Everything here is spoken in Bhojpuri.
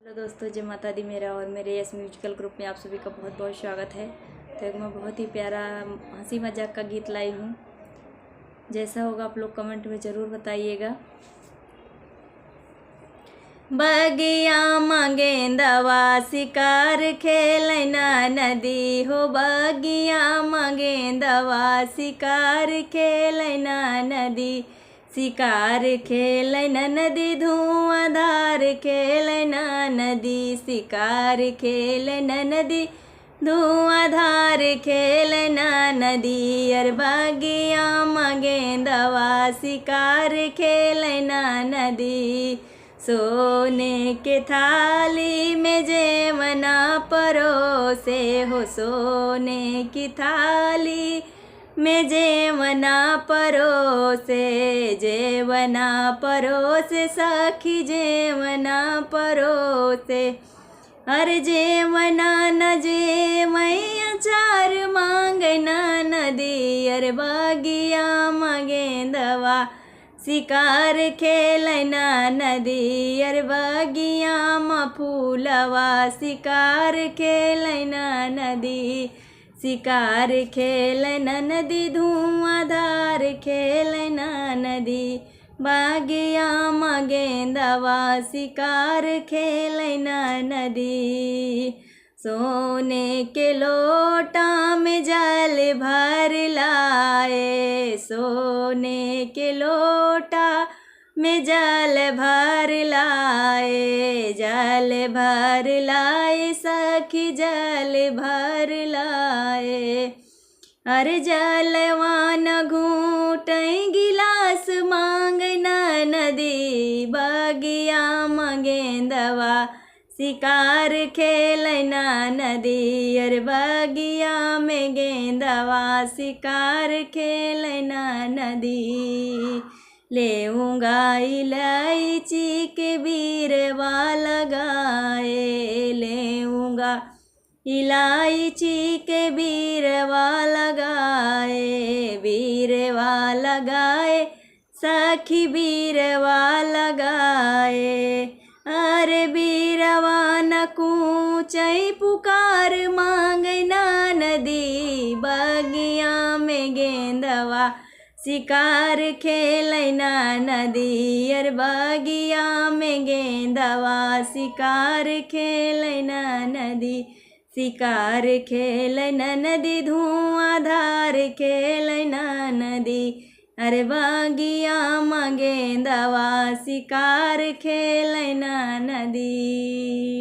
हेलो दोस्तों, जय माता दी। मेरा और मेरे यस म्यूजिकल ग्रुप में आप सभी का बहुत बहुत स्वागत है। तो एक मैं बहुत ही प्यारा हंसी मजाक का गीत लाई हूँ। जैसा होगा आप लोग कमेंट में ज़रूर बताइएगा। बगिया गेंदवा शिकार खेलना नदी हो, बगिया गेंदवा शिकार खेलना नदी, शिकार खेलना नदी, धुआंधार खेलना नदी, शिकार खेलना नदी, धुआंधार खेलना नदी। अर बगिया गेंदवा शिकार खेलना नदी, सोने के थाली में जेवना परोसे हो, सोने की थाली में जेवना परोसे, जेवना परोसे सखी जेवना परोसे। अरे जेवना न जे मैया चार मांगना नदी, अरे बगिया गेंदवा शिकार खेलना नदी, अरे बगिया फूलवा शिकार खेलना नदी, शिकार खेलना नदी, धुआंधार खेलना नदी, बगिया गेंदवा शिकार खेलना नदी। सोने के लोटा में जल भर लाए, सोने के लोटा में जल भर लाए, जल भर लाए सखी जल भर लाए। अरे जलवान घूट गिलास मांगना नदी, बगिया गेंदवा शिकार खेलना नदी, अरे बगिया में गेंदवा शिकार खेलना नदी। लेऊंगा इलायची के बीरवा लगाए, लेऊंगा इलायची के बीरवा लगाए, बीरवा लगाए सखी बीरवा लगाए। अरे बीरवा न कूचई पुकार मांगना नदी, बगिया में गेंदवा शिकार खेलना नदी, अरे बगिया में गेंदवा शिकार खेलना नदी, शिकार खेलना नदी, धुआंधार खेलना नदी, अरे बगिया गेंदवा शिकार खेलना नदी।